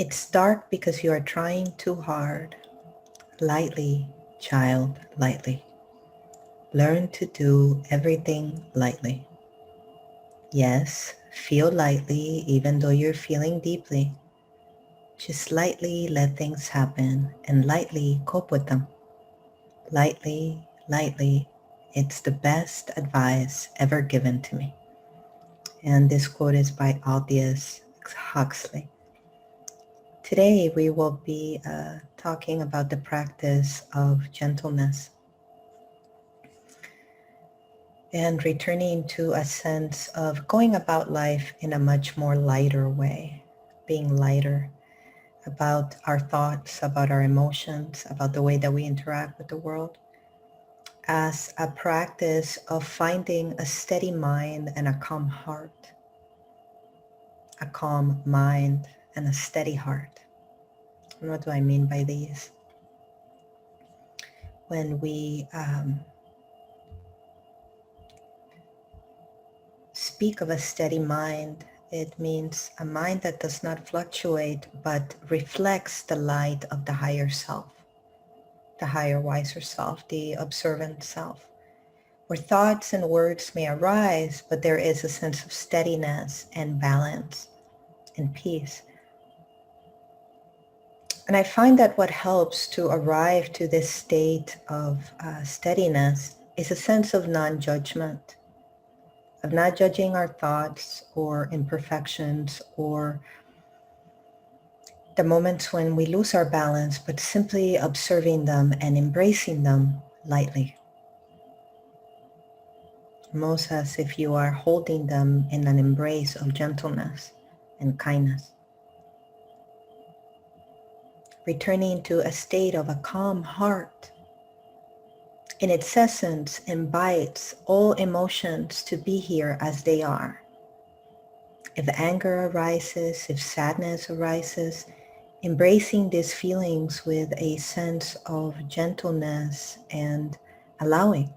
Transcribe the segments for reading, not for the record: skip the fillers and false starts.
It's dark because you are trying too hard. Lightly, child, lightly. Learn to do everything lightly. Yes, feel lightly even though you're feeling deeply. Just lightly let things happen and lightly cope with them. Lightly, lightly. It's the best advice ever given to me. And this quote is by Aldous Huxley. Today we will be talking about the practice of gentleness and returning to a sense of going about life in a much more lighter way, being lighter about our thoughts, about our emotions, about the way that we interact with the world, as a practice of finding a steady mind and a calm heart, a calm mind and a steady heart. And what do I mean by these? When we speak of a steady mind, it means a mind that does not fluctuate but reflects the light of the higher self, the higher, wiser self, the observant self, where thoughts and words may arise, but there is a sense of steadiness and balance and peace. And I find that what helps to arrive to this state of steadiness is a sense of non-judgment, of not judging our thoughts or imperfections or the moments when we lose our balance, but simply observing them and embracing them lightly. Almost as if you are holding them in an embrace of gentleness and kindness. Returning to a state of a calm heart. In its essence, invites all emotions to be here as they are. If anger arises, if sadness arises, embracing these feelings with a sense of gentleness and allowing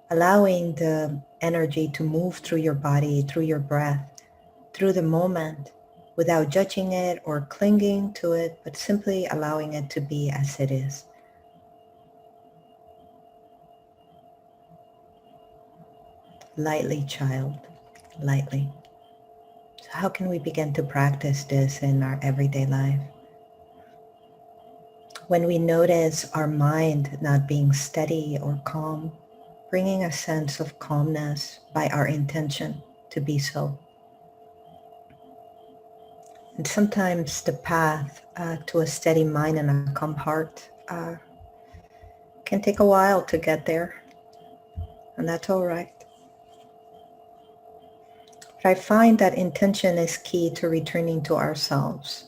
the energy to move through your body, through your breath, through the moment, without judging it or clinging to it, but simply allowing it to be as it is. Lightly, child, lightly. So how can we begin to practice this in our everyday life? When we notice our mind not being steady or calm, bringing a sense of calmness by our intention to be so. And sometimes the path to a steady mind and a calm heart can take a while to get there, and that's all right. But I find that intention is key to returning to ourselves.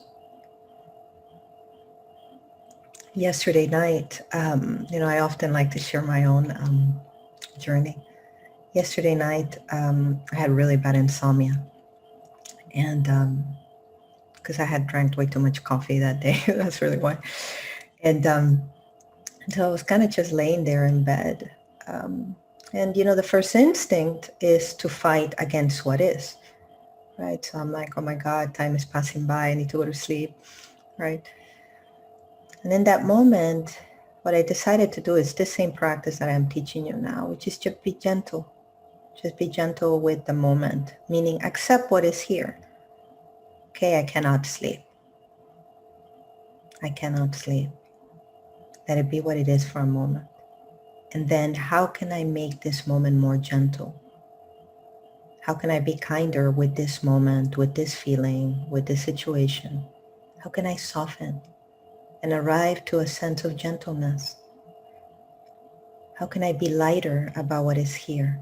Yesterday night, I often like to share my own journey. Yesterday night, I had really bad insomnia, and because I had drank way too much coffee that day, that's really why. And so I was kind of just laying there in bed. And the first instinct is to fight against what is, right? So I'm like, oh my God, time is passing by. I need to go to sleep, right? And in that moment, what I decided to do is this same practice that I'm teaching you now, which is just be gentle. Just be gentle with the moment, meaning accept what is here. Okay, I cannot sleep. I cannot sleep. Let it be what it is for a moment. And then how can I make this moment more gentle? How can I be kinder with this moment, with this feeling, with this situation? How can I soften and arrive to a sense of gentleness? How can I be lighter about what is here?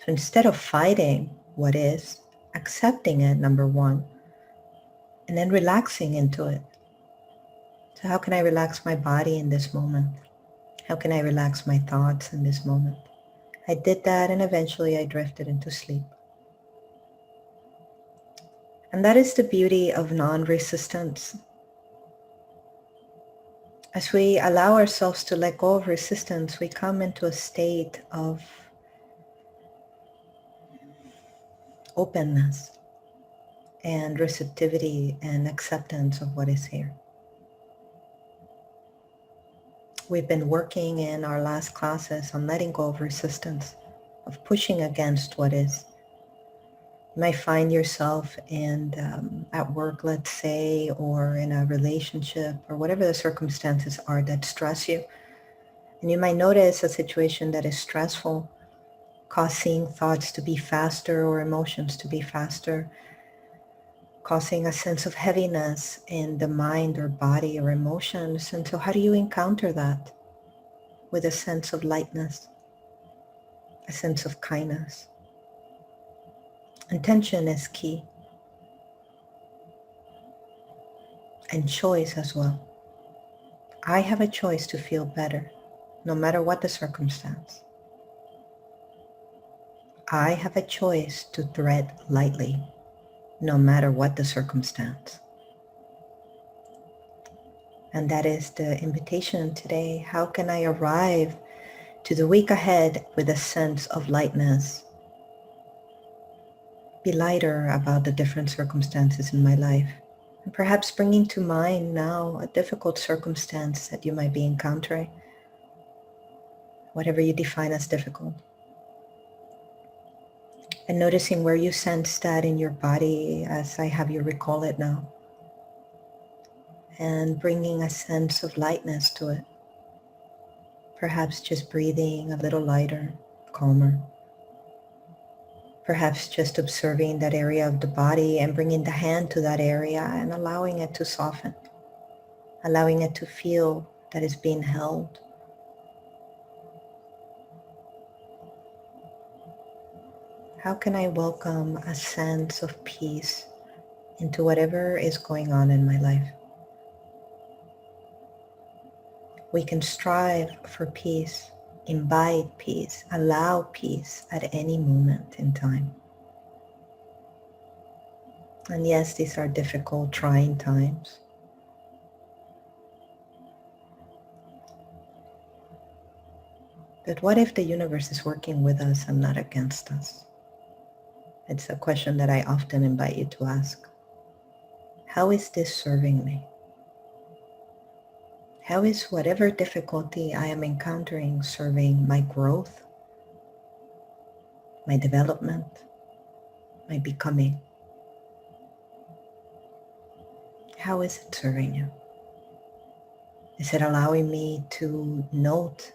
So instead of fighting what is, accepting it, number one, and then relaxing into it. So how can I relax my body in this moment? How can I relax my thoughts in this moment? I did that and eventually I drifted into sleep. And that is the beauty of non-resistance. As we allow ourselves to let go of resistance, we come into a state of openness. and receptivity and acceptance of what is here. We've been working in our last classes on letting go of resistance, of pushing against what is. You might find yourself at work, let's say, or in a relationship, or whatever the circumstances are that stress you. And you might notice a situation that is stressful, causing thoughts to be faster or emotions to be faster, causing a sense of heaviness in the mind or body or emotions. And so how do you encounter that? With a sense of lightness, a sense of kindness. Intention is key. And choice as well. I have a choice to feel better, no matter what the circumstance. I have a choice to tread lightly, no matter what the circumstance. And that is the invitation today. How can I arrive to the week ahead with a sense of lightness? Be lighter about the different circumstances in my life. And perhaps bringing to mind now a difficult circumstance that you might be encountering, whatever you define as difficult. And noticing where you sense that in your body as I have you recall it now. And bringing a sense of lightness to it. Perhaps just breathing a little lighter, calmer. Perhaps just observing that area of the body and bringing the hand to that area and allowing it to soften. Allowing it to feel that it's being held. How can I welcome a sense of peace into whatever is going on in my life? We can strive for peace, invite peace, allow peace at any moment in time. And yes, these are difficult, trying times. But what if the universe is working with us and not against us? It's a question that I often invite you to ask. How is this serving me? How is whatever difficulty I am encountering serving my growth, my development, my becoming? How is it serving you? Is it allowing me to note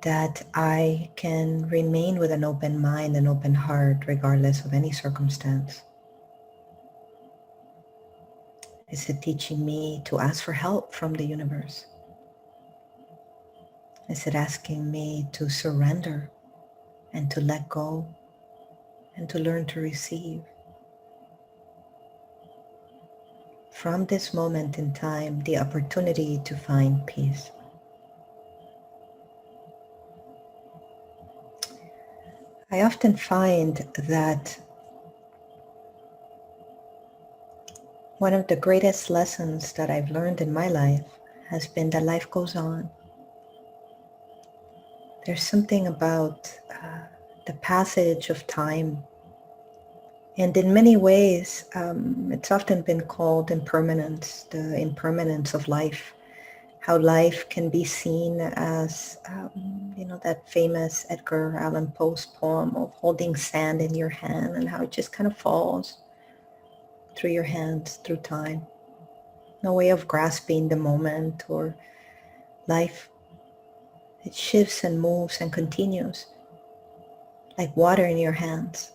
that I can remain with an open mind, an open heart, regardless of any circumstance? Is it teaching me to ask for help from the universe? Is it asking me to surrender and to let go and to learn to receive? From this moment in time, the opportunity to find peace. I often find that one of the greatest lessons that I've learned in my life has been that life goes on. There's something about the passage of time. And in many ways, it's often been called impermanence, the impermanence of life. How life can be seen as, that famous Edgar Allan Poe's poem of holding sand in your hand and how it just kind of falls through your hands, through time. No way of grasping the moment or life. It shifts and moves and continues like water in your hands.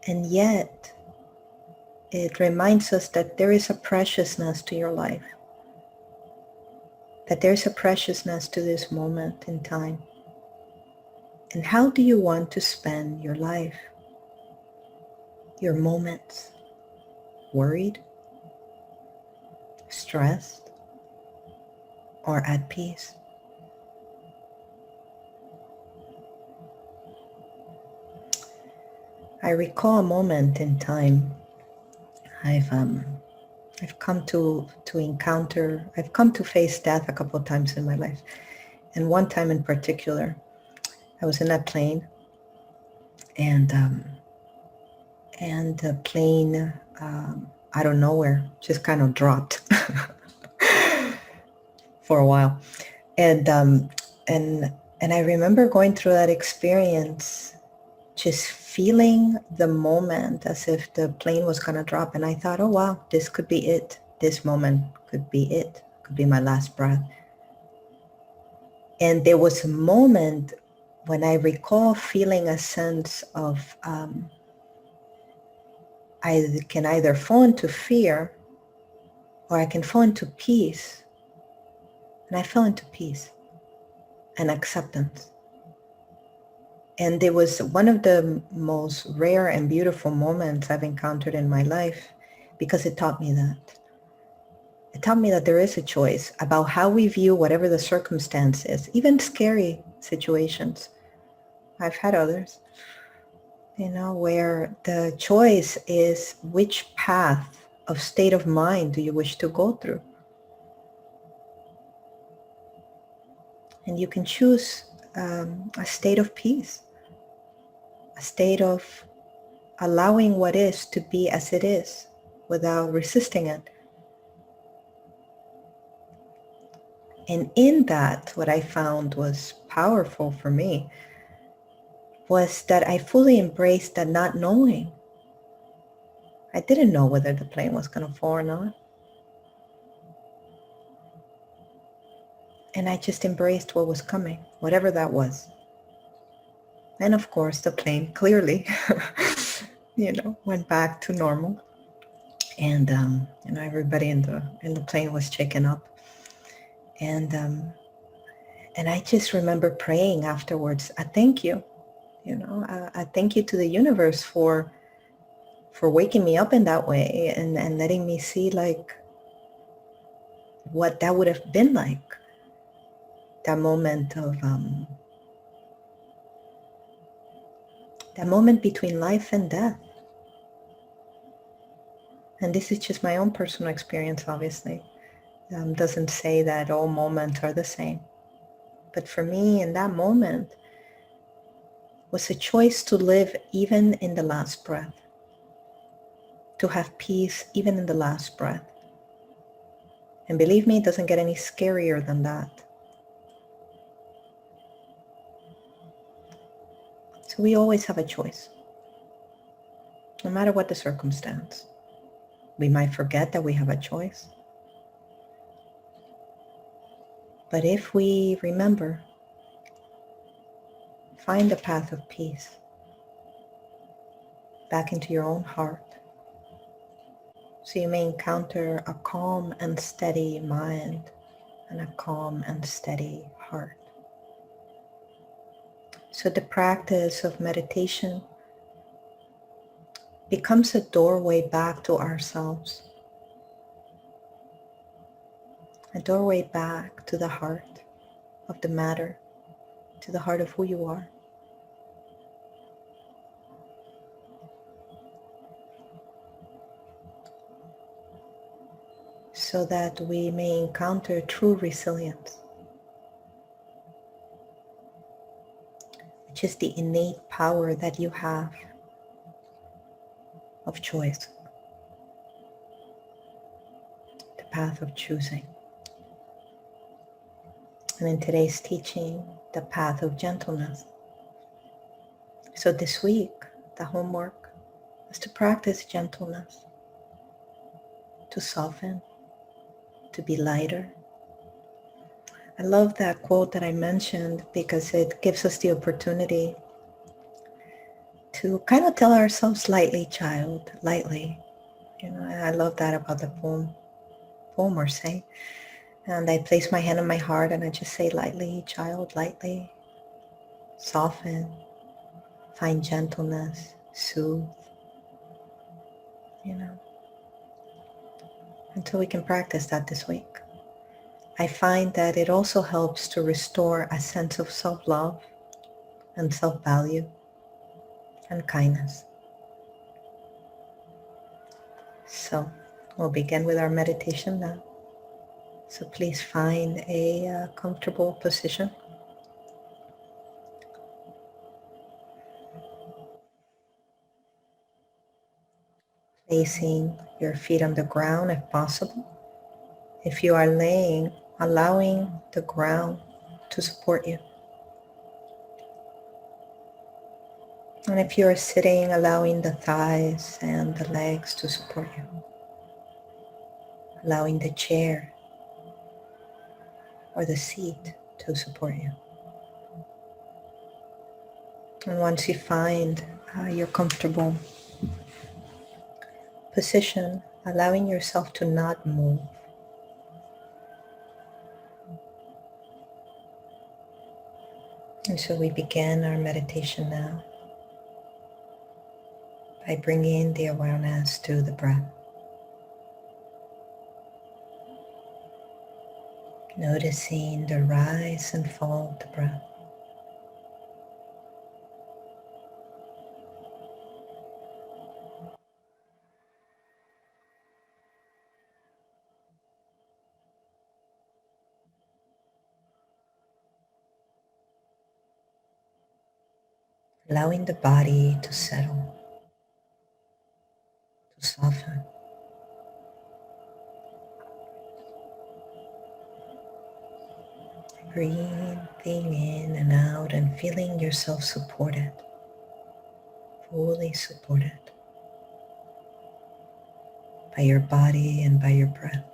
And yet, it reminds us that there is a preciousness to your life, that there's a preciousness to this moment in time. And how do you want to spend your life, your moments? Worried, stressed, or at peace? I recall a moment in time I've come to encounter, I've come to face death a couple of times in my life. And one time in particular, I was in a plane and the plane out of nowhere just kind of dropped for a while. And and I remember going through that experience, just feeling the moment as if the plane was going to drop. And I thought, oh wow, this could be it. This moment could be it. Could be my last breath. And there was a moment when I recall feeling a sense of I can either fall into fear or I can fall into peace. And I fell into peace and acceptance. And it was one of the most rare and beautiful moments I've encountered in my life, because it taught me that. It taught me that there is a choice about how we view whatever the circumstance is, even scary situations. I've had others, where the choice is which path of state of mind do you wish to go through. And you can choose a state of peace, a state of allowing what is to be as it is without resisting it. And in that, what I found was powerful for me was that I fully embraced that not knowing. I didn't know whether the plane was going to fall or not. And I just embraced what was coming, whatever that was. And of course, the plane clearly, went back to normal. And, everybody in the plane was shaken up. And I just remember praying afterwards, I thank you. I thank you to the universe for waking me up in that way and letting me see like what that would have been like. That moment of that moment between life and death. And this is just my own personal experience, obviously. Doesn't say that all moments are the same. But for me, in that moment, was a choice to live even in the last breath. To have peace even in the last breath. And believe me, it doesn't get any scarier than that. So we always have a choice, no matter what the circumstance. We might forget that we have a choice. But if we remember, find the path of peace back into your own heart. So you may encounter a calm and steady mind and a calm and steady heart. So the practice of meditation becomes a doorway back to ourselves, a doorway back to the heart of the matter, to the heart of who you are. So that we may encounter true resilience, which is the innate power that you have of choice, the path of choosing. And in today's teaching, the path of gentleness. So this week, the homework is to practice gentleness, to soften, to be lighter. I love that quote that I mentioned because it gives us the opportunity to kind of tell ourselves lightly, child, lightly. I love that about the poem or say. And I place my hand on my heart and I just say lightly, child, lightly, soften, find gentleness, soothe, until we can practice that this week. I find that it also helps to restore a sense of self-love and self-value and kindness. So we'll begin with our meditation now. So please find a comfortable position. placing your feet on the ground if possible. If you are laying, allowing the ground to support you. And if you are sitting, allowing the thighs and the legs to support you. Allowing the chair or the seat to support you. And once you find your comfortable position, allowing yourself to not move. And so we begin our meditation now by bringing the awareness to the breath. Noticing the rise and fall of the breath. Allowing the body to settle, to soften. Breathing in and out and feeling yourself supported, fully supported by your body and by your breath.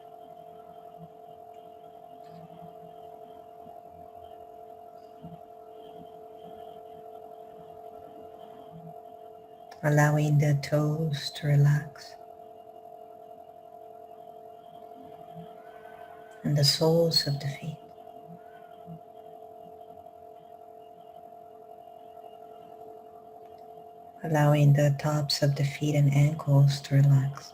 Allowing the toes to relax and the soles of the feet. Allowing the tops of the feet and ankles to relax.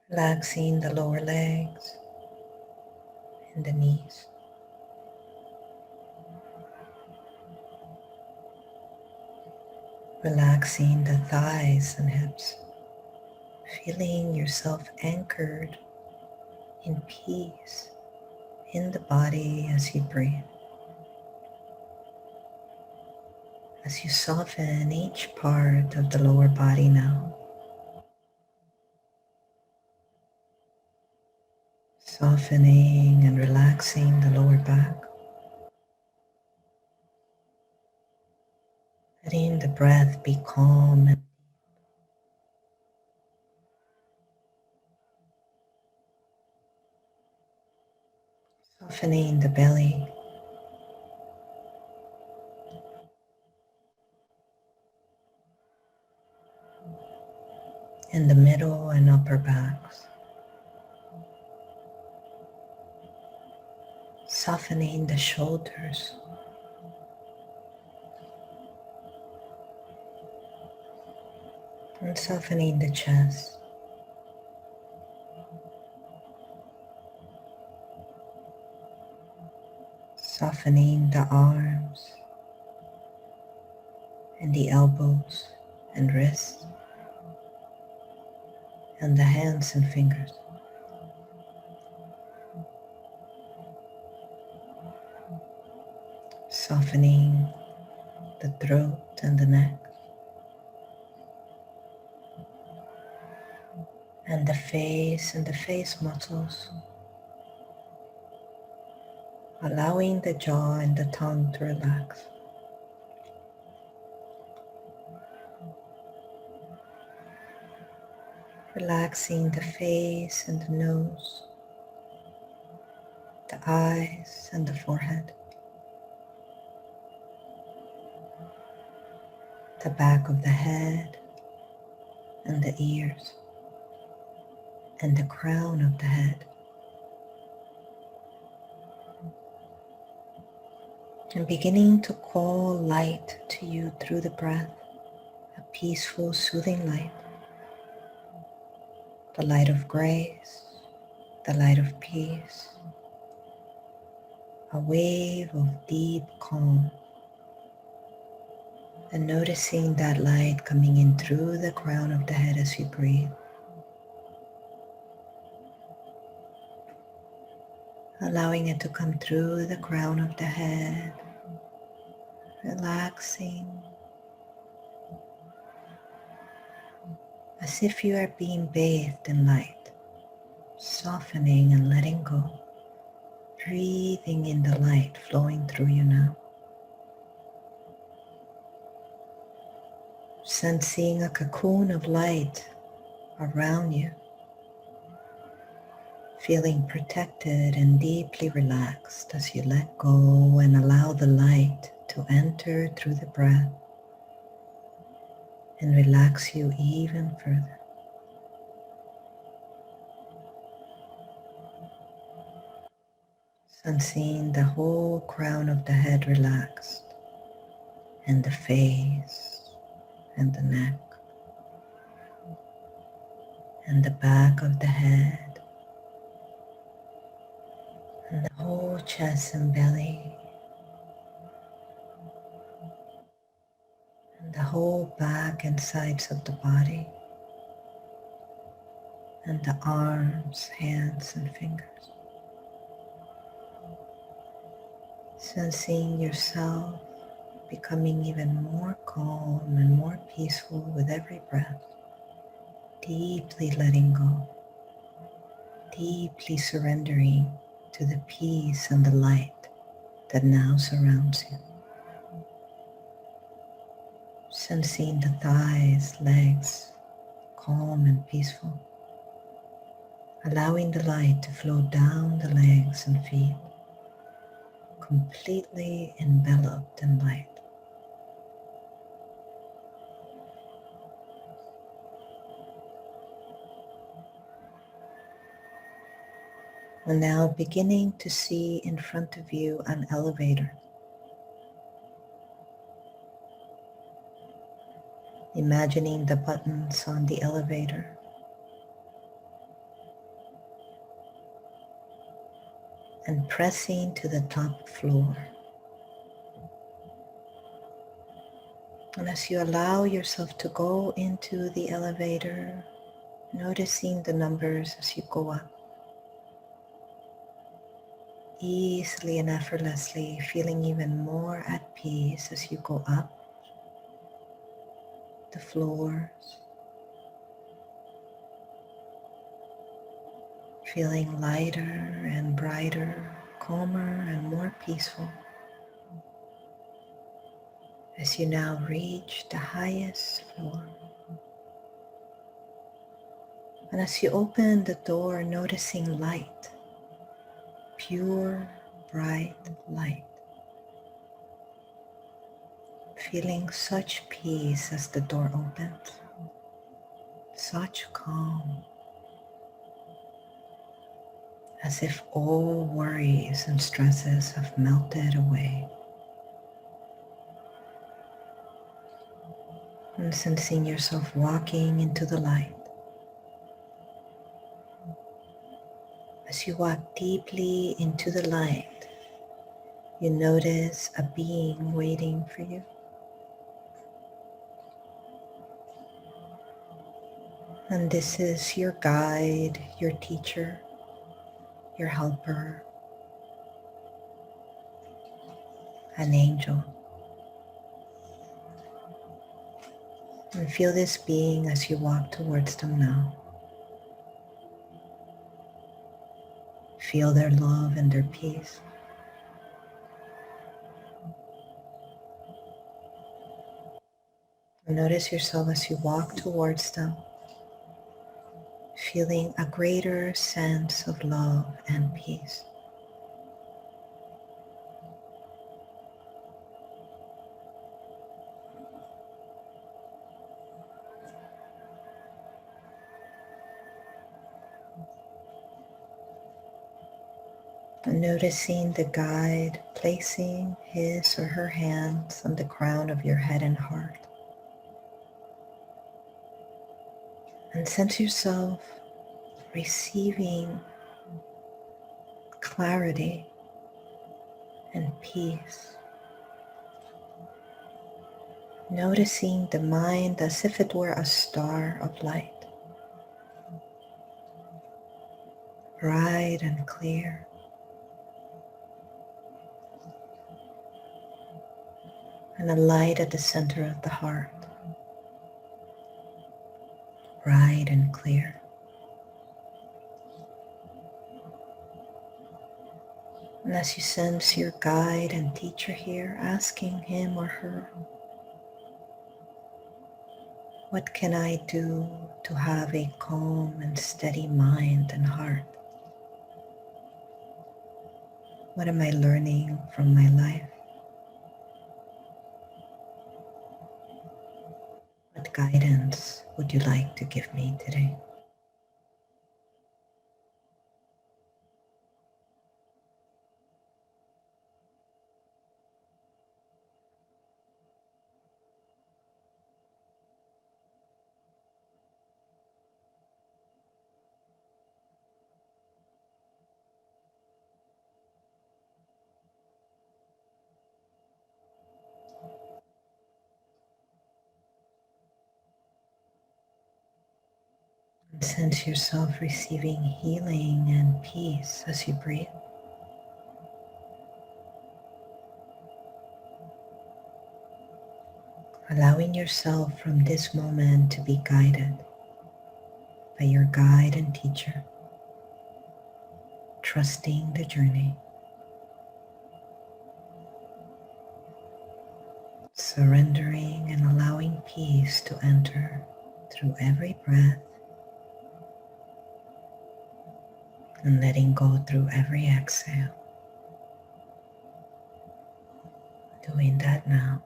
Relaxing the lower legs and the knees. Relaxing the thighs and hips. Feeling yourself anchored in peace in the body as you breathe. As you soften each part of the lower body now. Softening and relaxing the lower back. Letting the breath be calm and softening the belly. In the middle and upper backs. Softening the shoulders. And softening the chest. Softening the arms and the elbows and wrists and the hands and fingers. Softening the throat and the neck and the face muscles. Allowing the jaw and the tongue to relax. Relaxing the face and the nose, the eyes and the forehead, the back of the head and the ears, and the crown of the head. And beginning to call light to you through the breath, a peaceful, soothing light, the light of grace, the light of peace, a wave of deep calm, and noticing that light coming in through the crown of the head as you breathe. Allowing it to come through the crown of the head relaxing as if you are being bathed in light, softening and letting go, breathing in the light flowing through you now. Sensing a cocoon of light around you, feeling protected and deeply relaxed as you let go and allow the light to enter through the breath and relax you even further. Sensing the whole crown of the head relaxed, and the face, and the neck, and the back of the head, and the whole chest and belly, and the whole back and sides of the body, and the arms, hands, and fingers. Sensing yourself becoming even more calm and more peaceful with every breath, deeply letting go, deeply surrendering to the peace and the light that now surrounds you. Sensing the thighs, legs, calm and peaceful, allowing the light to flow down the legs and feet, completely enveloped in light. And now beginning to see in front of you an elevator. Imagining the buttons on the elevator, and pressing to the top floor. And as you allow yourself to go into the elevator, noticing the numbers as you go up, easily and effortlessly feeling even more at peace as you go up the floors, feeling lighter and brighter, calmer and more peaceful as you now reach the highest floor. And as you open the door, noticing light, pure, bright light, feeling such peace as the door opens, such calm, as if all worries and stresses have melted away. And sensing yourself walking into the light. As you walk deeply into the light, you notice a being waiting for you. And this is your guide, your teacher, your helper, an angel. And feel this being as you walk towards them now. Feel their love and their peace. And notice yourself as you walk towards them, feeling a greater sense of love and peace. And noticing the guide placing his or her hands on the crown of your head and heart. And sense yourself receiving clarity and peace. Noticing the mind as if it were a star of light, bright and clear. and a light at the center of the heart, bright and clear. And as you sense your guide and teacher here, asking him or her, what can I do to have a calm and steady mind and heart? What am I learning from my life? What guidance would you like to give me today? And sense yourself receiving healing and peace as you breathe. Allowing yourself from this moment to be guided by your guide and teacher, trusting the journey, surrendering and allowing peace to enter through every breath and letting go through every exhale. Doing that now.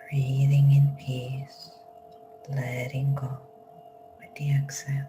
Breathing in peace, letting go with the exhale.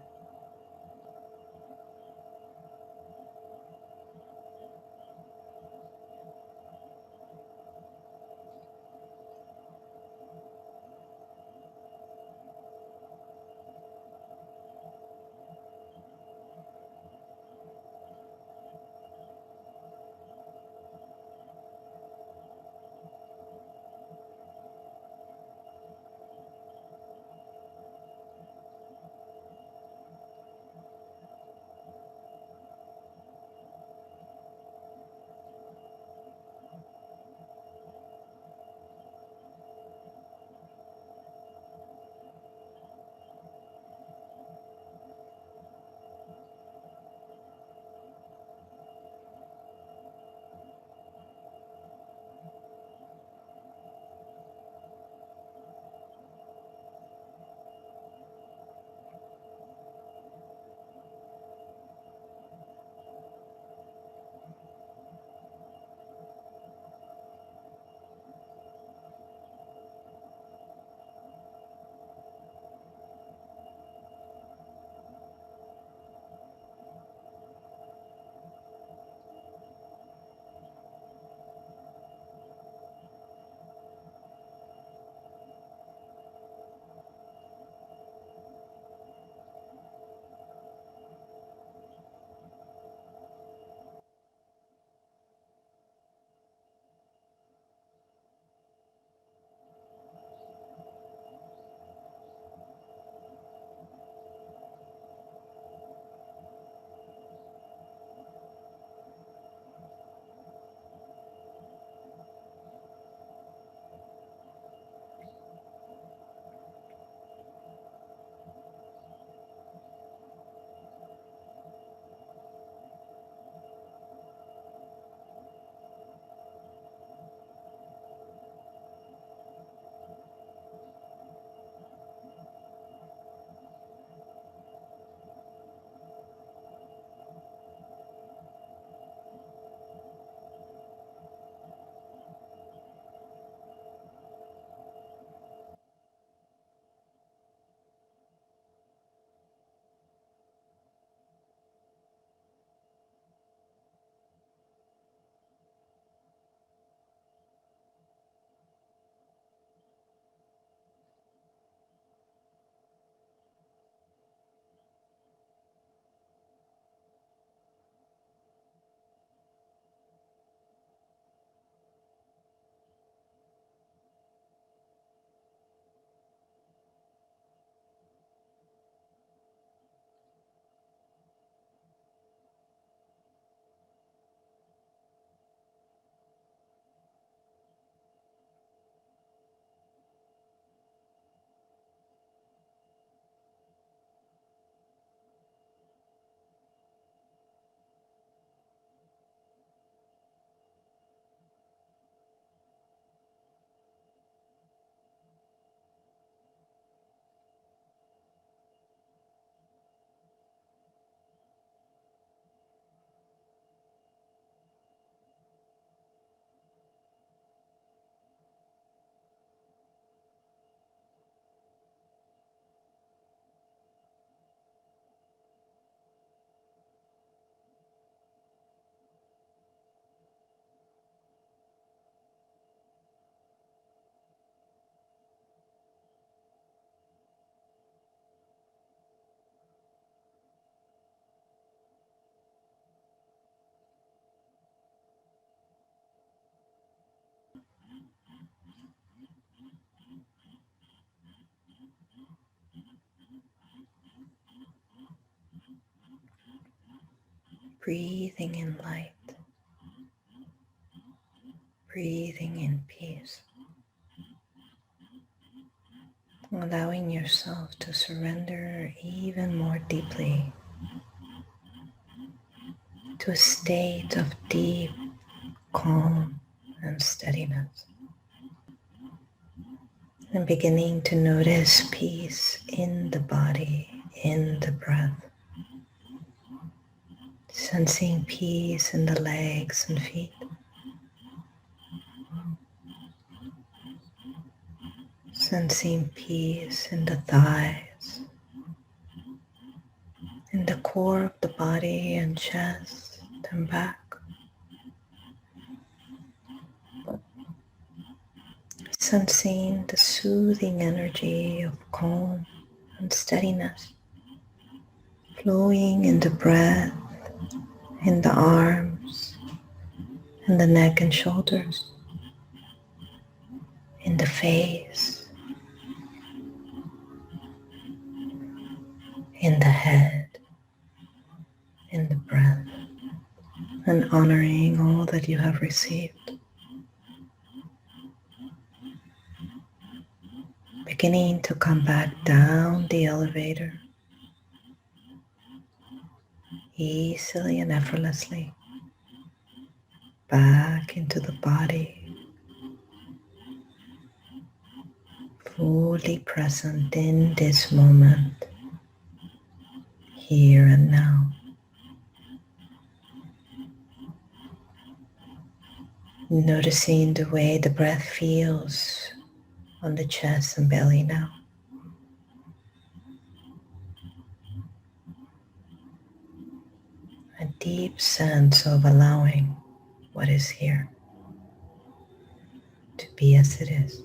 breathing in light, breathing in peace, allowing yourself to surrender even more deeply to a state of deep calm and steadiness. And beginning to notice peace in the body, in the breath. Sensing peace in the legs and feet. Sensing peace in the thighs, in the core of the body and chest and back. Sensing the soothing energy of calm and steadiness flowing in the breath, in the arms, in the neck and shoulders, in the face, in the head, in the breath, and honoring all that you have received. Beginning to come back down the elevator, easily and effortlessly, back into the body, fully present in this moment, here and now. Noticing the way the breath feels on the chest and belly now. A deep sense of allowing what is here to be as it is.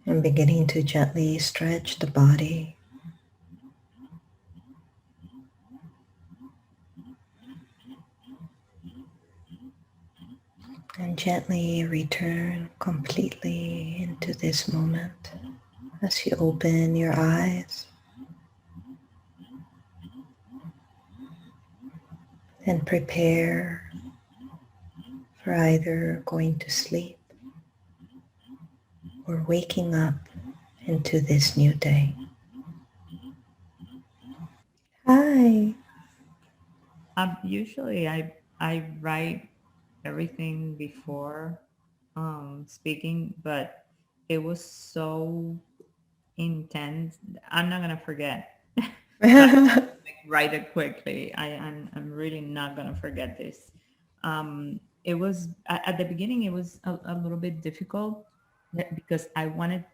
And beginning to gently stretch the body. And gently return completely into this moment as you open your eyes and prepare for either going to sleep or waking up into this new day. Hi. Usually I write everything before speaking, but it was so intense. I'm not gonna forget. So I write it quickly. I'm really not gonna forget this. It was at the beginning. It was a little bit difficult because I wanted,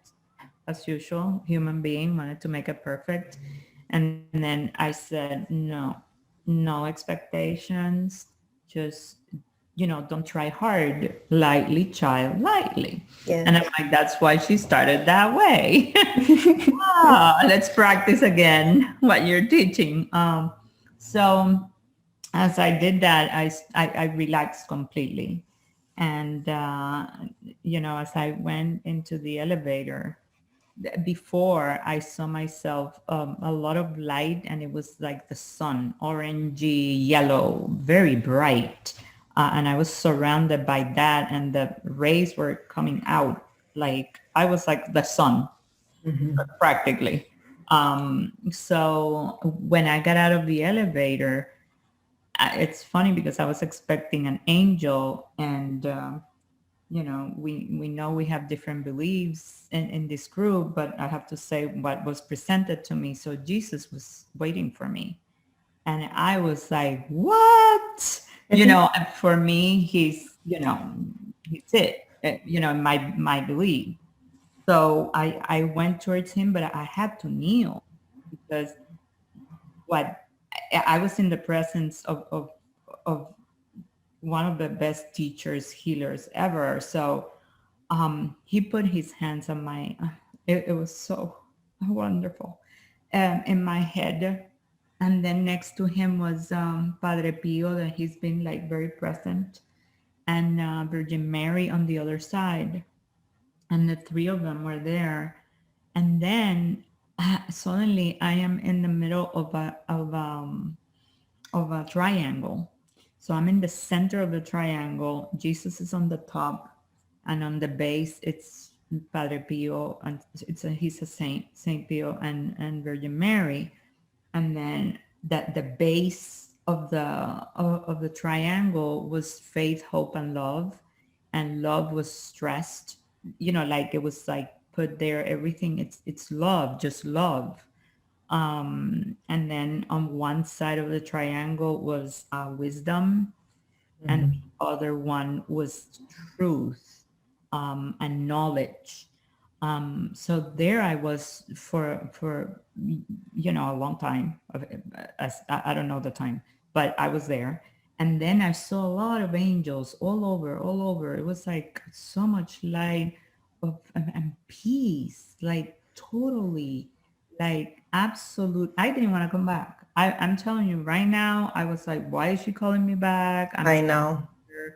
as usual, human being wanted to make it perfect, and then I said no, no expectations. Just don't try hard, lightly, child, lightly. And I'm Yes. like, that's why she started that way. Let's practice again what you're teaching. So as I did that, I relaxed completely. And, as I went into the elevator, before I saw myself a lot of light, and it was like the sun, orangey yellow, very bright. And I was surrounded by that, and the rays were coming out like I was like the sun Mhm. practically. So when I got out of the elevator, it's funny because I was expecting an angel, and we know we have different beliefs in this group, but I have to say what was presented to me. So Jesus was waiting for me, and I was like, what? And for me, he's it. My belief. So I went towards him, but I had to kneel because what I was in the presence of one of the best teachers, healers ever. So he put his hands on it was so wonderful, in my head. And then next to him was Padre Pio, that he's been like very present, and Virgin Mary on the other side, and the three of them were there. And then suddenly I am in the middle of a triangle. So I'm in the center of the triangle. Jesus is on the top, and on the base it's Padre Pio, and he's a saint, Saint Pio, and Virgin Mary. And then that the base of the triangle was faith, hope, and love, and love was stressed. Like it was like put there. Everything, it's love, just love. And then on one side of the triangle was wisdom, and Mhm. the other one was truth, and knowledge. So there I was for a long time. I don't know the time, but I was there. And then I saw a lot of angels all over, all over. It was like so much light and peace, like totally, like absolute. I didn't want to come back. I'm telling you right now, I was like, why is she calling me back? I'm I know. here.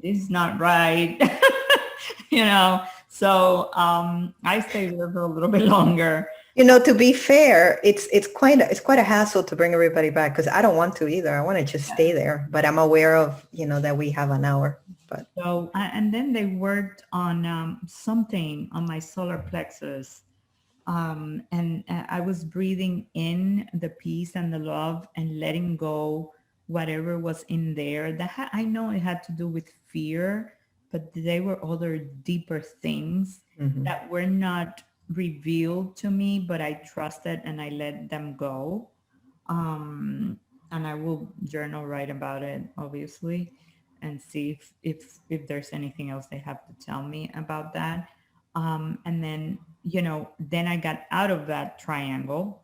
This is not right. So I stayed there for a little bit longer. To be fair, it's quite a hassle to bring everybody back because I don't want to either. I want to just stay there, but I'm aware of that we have an hour. But So and then they worked on something on my solar plexus, and I was breathing in the peace and the love and letting go whatever was in there. I know it had to do with fear, but they were other deeper things mhm. that were not revealed to me, but I trusted and I let them go. um, and I will journal write about it, obviously, and see if there's anything else they have to tell me about that. And then then I got out of that triangle,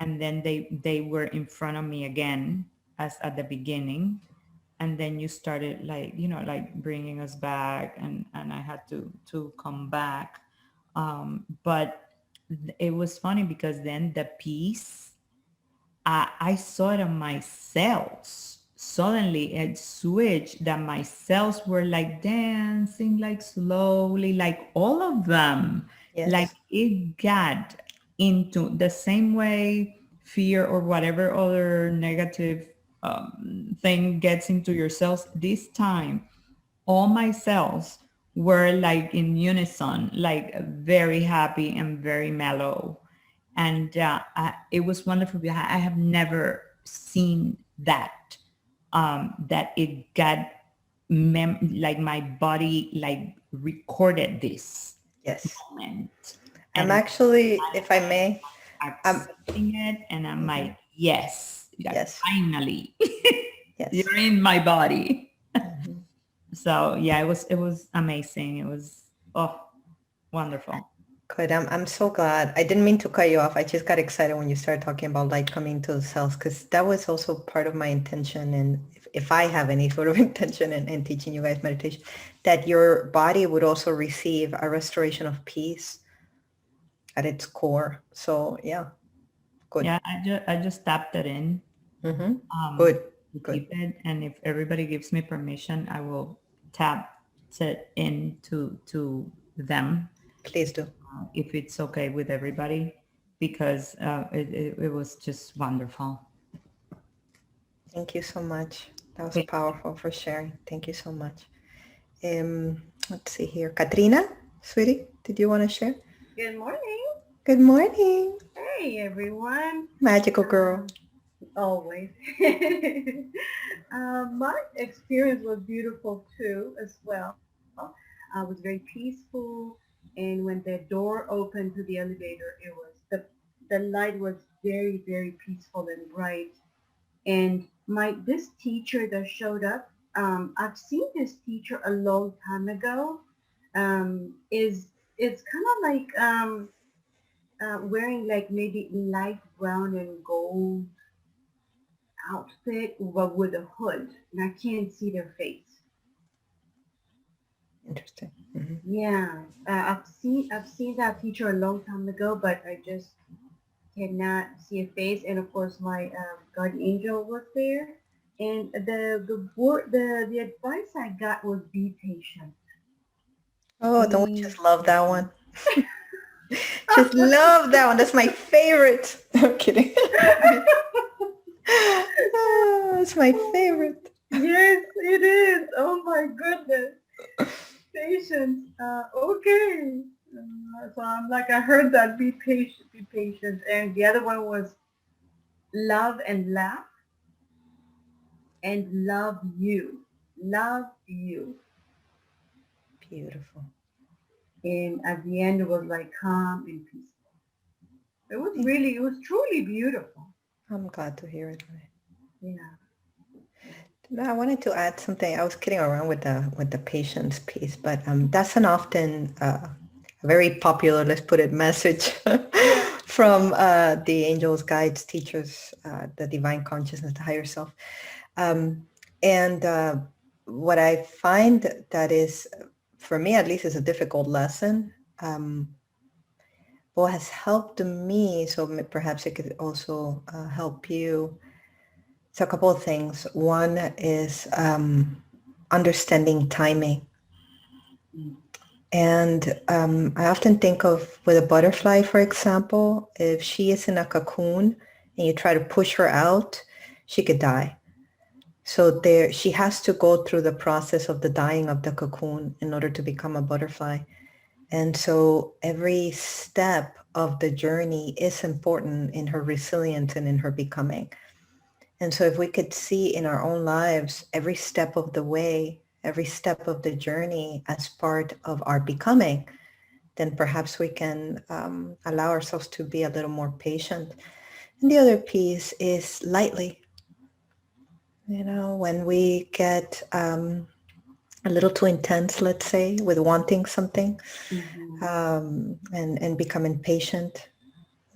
and then they were in front of me again as at the beginning, and then you started like bringing us back, and I had to come back. But it was funny because then the peace, I saw it on my cells. Suddenly it switched that my cells were like dancing, like slowly, like all of them. Like Yes, it got into the same way fear or whatever other negative thing gets into your cells. This time, all my cells were like in unison, like very happy and very mellow. And it was wonderful. I have never seen that, that it got like my body like recorded this yes. moment. I'm And actually, if I may, um, accepting it, and I'm mhm. like, yes, yeah, Yes, finally, yes. you're in my body. Mhm. So yeah, it was amazing. It was, oh, wonderful. Good. I'm so glad. I didn't mean to cut you off. I just got excited when you started talking about light coming to the cells because that was also part of my intention. And if I have any sort of intention in teaching you guys meditation, that your body would also receive a restoration of peace at its core. So yeah, good. Yeah, I just tapped it in, Mm-hmm. um Good. to Good. keep it, and if everybody gives me permission, I will tap it into to them, Please do. if it's okay with everybody, because it was just wonderful. Thank you so much. That was Okay. powerful for sharing. Thank you so much. Let's see here. Katrina, sweetie, did you want to share? Good morning. Good morning, Hey, everyone. magical girl. Always. My experience was beautiful too, as well. It was very peaceful, and when the door opened to the elevator, it was the light was very, very peaceful and bright. And my this teacher that showed up, I've seen this teacher a long time ago. Is it's kind of like wearing like maybe light brown and gold outfit, but with a hood, and I can't see their face. Interesting. Hmm. Yeah, I've seen that teacher a long time ago, but I just cannot see a face, and of course my guardian angel was there. And the advice I got was be patient. Oh, don't we Be just love that patient. one? Just love that one. That's my favorite. I'm kidding. Oh, it's my favorite. Yes, it is. Oh my goodness. Patience. Okay. So I'm like, I heard that. Be patient. Be patient. And the other one was love and laugh and love you. Love you. Beautiful. And at the end, it was like calm and peaceful. Thank you. It was truly beautiful. I'm glad to hear it. Yeah. No, I wanted to add something. I was kidding around with the patience piece, but that's an often a very popular, let's put it, message Yeah. from the angels, guides, teachers, the divine consciousness, the higher self. Um, and what I find that is, for me at least, is a difficult lesson. What has helped me, so perhaps it could also help you. So a couple of things. One is understanding timing. Mm. And I often think of with a butterfly, for example, if she is in a cocoon and you try to push her out, she could die. So there, she has to go through the process of the dying of the cocoon in order to become a butterfly. And so every step of the journey is important in her resilience and in her becoming. And so if we could see in our own lives every step of the way, every step of the journey as part of our becoming, then perhaps we can allow ourselves to be a little more patient. And the other piece is lightly. When we get a little too intense, let's say, with wanting something Mm-hmm. and become impatient,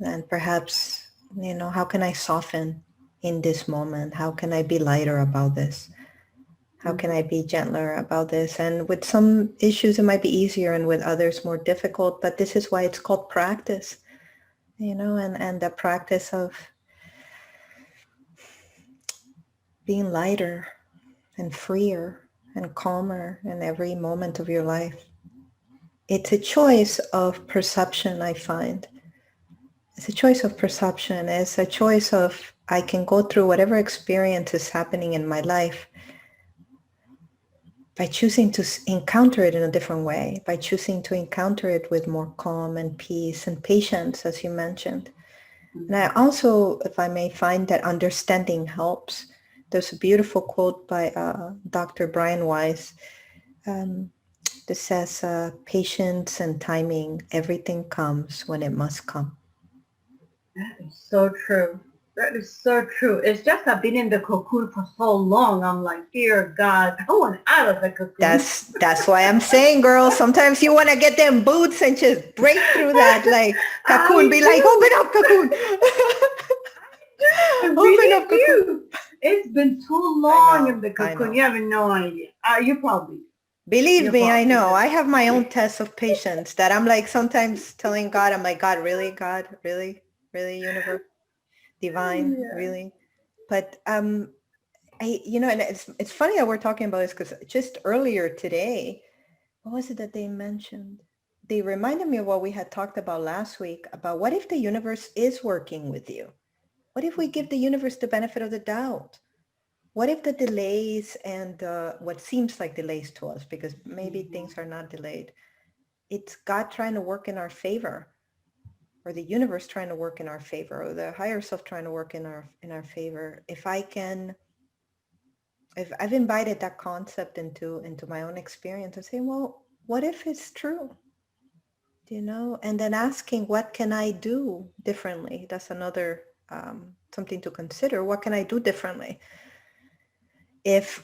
and perhaps, how can I soften in this moment? How can I be lighter about this? How can I Mm-hmm. be gentler about this? And with some issues, it might be easier and with others more difficult, but this is why it's called practice, and the practice of being lighter and freer and calmer in every moment of your life. It's a choice of perception, I find. It's a choice of perception. It's a choice of I can go through whatever experience is happening in my life by choosing to encounter it in a different way, by choosing to encounter it with more calm and peace and patience, as you mentioned. And I Mm-hmm. also, if I may, find that understanding helps. There's a beautiful quote by Dr. Brian Weiss um, that says, patience and timing, everything comes when it must come. That is so true. That is so true. It's just I've been in the cocoon for so long. I'm like, dear God, I want out of the cocoon. That's why I'm saying, girl, sometimes you want to get them boots and just break through that, like cocoon, I be like, open do. up, cocoon. I Open really up, cocoon. do. It's been too I long in know, the I cocoon. You know. have no idea. You probably, Believe you me, I probably know. I have my do. own test of patience that I'm like sometimes telling God, I'm like, God, really? God, really? Really, universe, divine, Yeah. really? But and it's funny that we're talking about this because just earlier today, what was it that they mentioned? They reminded me of what we had talked about last week about what if the universe is working with you? What if we give the universe the benefit of the doubt? What if the delays and what seems like delays to us, because maybe Mhm. things are not delayed, it's God trying to work in our favor, or the universe trying to work in our favor, or the higher self trying to work in our favor. If I've invited that concept into my own experience and saying, well, what if it's true? And then asking, what can I do differently? That's another something to consider. What can I do differently? If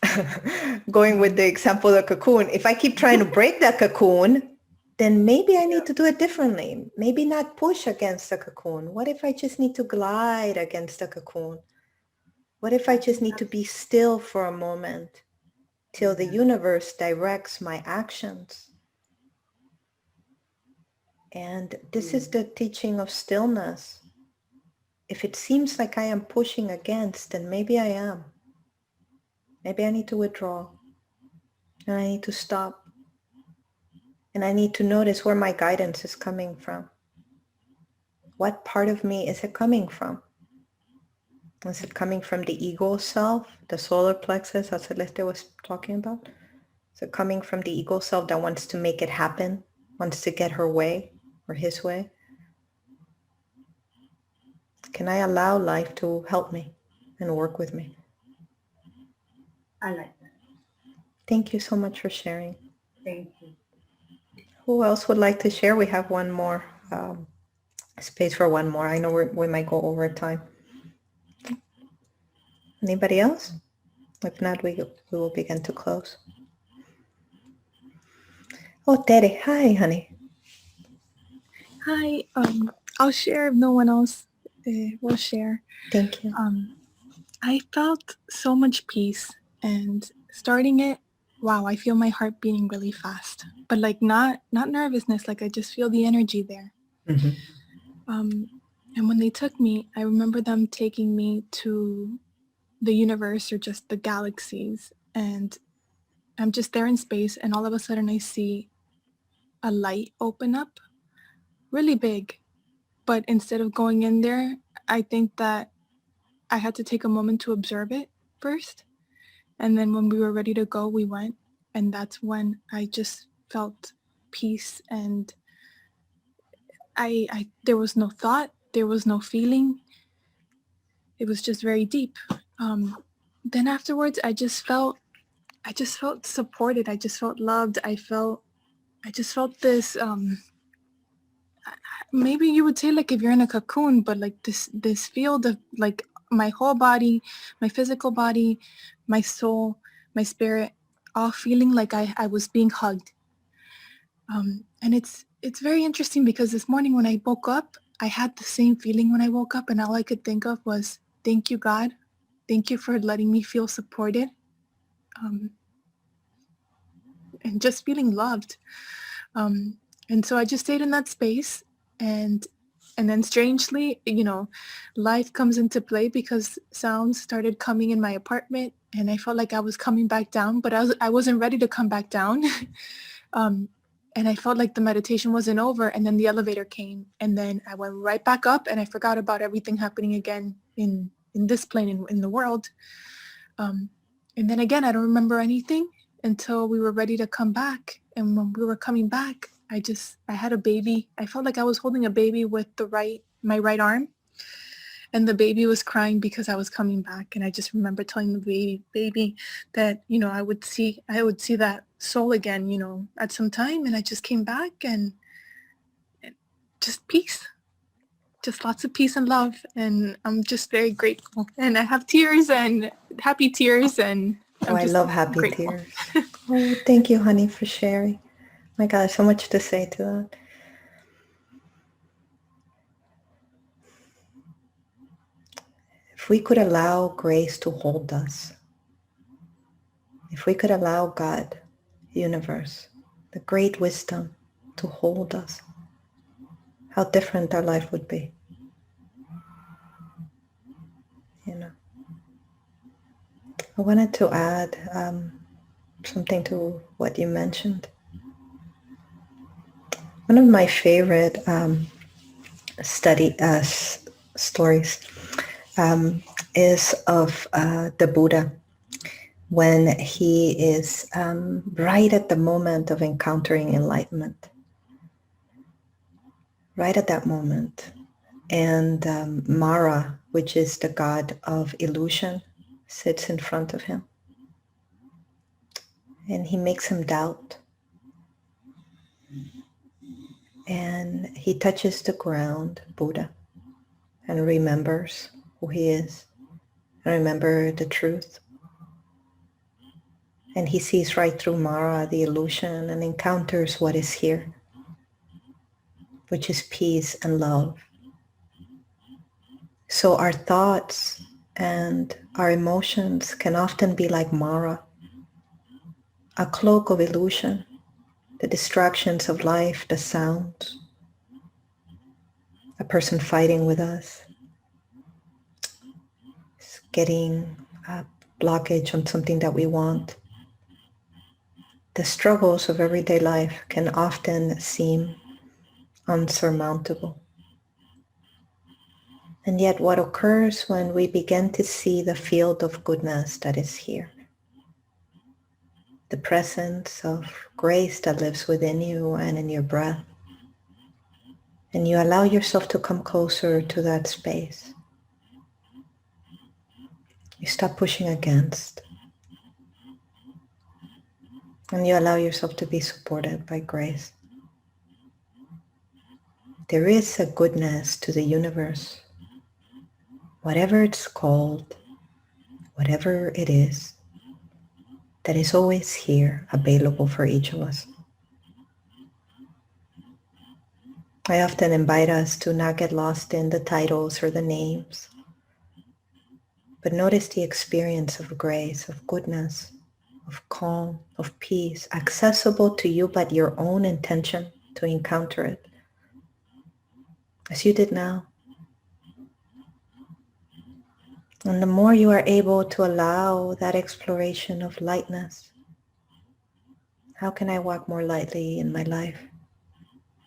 going with the example of the cocoon, if I keep trying to break that cocoon, then maybe I need Yeah. to do it differently. Maybe not push against the cocoon. What if I just need to glide against the cocoon? What if I I just think need to that's be still for a moment till the yeah. universe directs my actions? And this is Mm. the teaching of stillness. if it seems like I am pushing against, then maybe I am. Maybe I need to withdraw. And I need to stop. And I need to notice where my guidance is coming from. What part of me is it coming from? Is it coming from the ego self, the solar plexus, as Celeste was talking about? Is it coming from the ego self that wants to make it happen, wants to get her way or his way? Can I allow life to help me and work with me? I like that. Thank you so much for sharing. Thank you. Who else would like to share? We have one more space for one more. I know we might go over time. Anybody else? If not, we will begin to close. Oh, Tere. Hi, honey. Hi, I'll share if no one else will share. Thank you. I felt so much peace, and starting it, wow, I feel my heart beating really fast, but like not nervousness, like I just feel the energy there. Mm-hmm. And when they took me, I remember them taking me to the universe or just the galaxies, and I'm just there in space, and all of a sudden I see a light open up really big. But instead of going in there, I think that I had to take a moment to observe it first. And then when we were ready to go, we went. And that's when I just felt peace. And I there was no thought, there was no feeling. It was just very deep. Then afterwards, I just felt supported. I just felt loved. I just felt this, maybe you would say like if you're in a cocoon, but like this field of like my whole body, my physical body, my soul, my spirit, all feeling like I was being hugged. And it's very interesting because this morning when I woke up, I had the same feeling when I woke up, and all I could think of was, thank you, God. Thank you for letting me feel supported. And just feeling loved. And so I just stayed in that space, and then strangely, life comes into play because sounds started coming in my apartment, and I felt like I was coming back down, but I wasn't ready to come back down. And I felt like the meditation wasn't over, and then the elevator came, and then I went right back up, and I forgot about everything happening again in this plane, in the world. And then again, I don't remember anything until we were ready to come back. And when we were coming back, I had a baby. I felt like I was holding a baby with my right arm. And the baby was crying because I was coming back. And I just remember telling the baby that, I would see that soul again, at some time. And I just came back and just peace. Just lots of peace and love. And I'm just very grateful. And I have tears and happy tears, and I'm I just love happy grateful. tears. Oh, thank you, honey, for sharing. My God, so much to say to that. If we could allow grace to hold us, if we could allow God, universe, the great wisdom to hold us, how different our life would be. I wanted to add something to what you mentioned. One of my favorite stories is of the Buddha when he is right at the moment of encountering enlightenment. Right at that moment. And Mara, which is the god of illusion, sits in front of him. And he makes him doubt. And he touches the ground, Buddha, and remembers who he is, and remember the truth. And he sees right through Mara, the illusion, and encounters what is here, which is peace and love. So our thoughts and our emotions can often be like Mara, a cloak of illusion, the distractions of life, the sounds, a person fighting with us, getting a blockage on something that we want. The struggles of everyday life can often seem unsurmountable. And yet what occurs when we begin to see the field of goodness that is here, the presence of grace that lives within you and in your breath, and you allow yourself to come closer to that space. You stop pushing against, and you allow yourself to be supported by grace. There is a goodness to the universe, whatever it's called, whatever it is, that is always here, available for each of us. I often invite us to not get lost in the titles or the names, but notice the experience of grace, of goodness, of calm, of peace, accessible to you by your own intention to encounter it, as you did now. And the more you are able to allow that exploration of lightness, how can I walk more lightly in my life?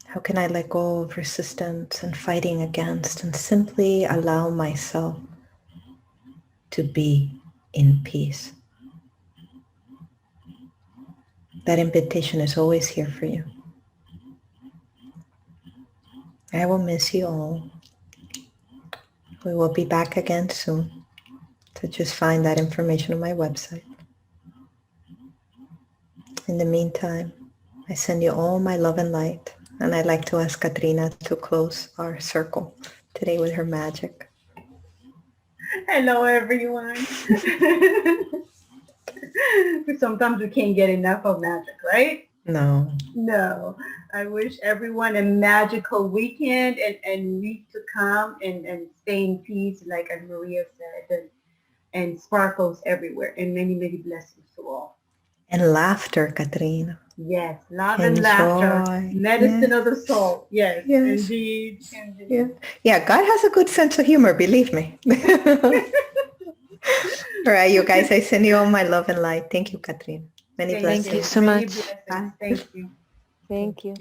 How can I let go of resistance and fighting against and simply allow myself to be in peace? That invitation is always here for you. I will miss you all. We will be back again soon. So just find that information on my website. In the meantime, I send you all my love and light. And I'd like to ask Katrina to close our circle today with her magic. Hello, everyone. Sometimes we can't get enough of magic, right? No. No. I wish everyone a magical weekend and week to come and stay in peace, like as Maria said, and sparkles everywhere, and many, many blessings to all. And laughter, Katrina. Yes, love and laughter, medicine of the soul. Yes, indeed. Yeah. Yeah, God has a good sense of humor, believe me. All right, you guys, I send you all my love and light. Thank you, Katrina. Many blessings. Thank you so much. Thank you. Thank you.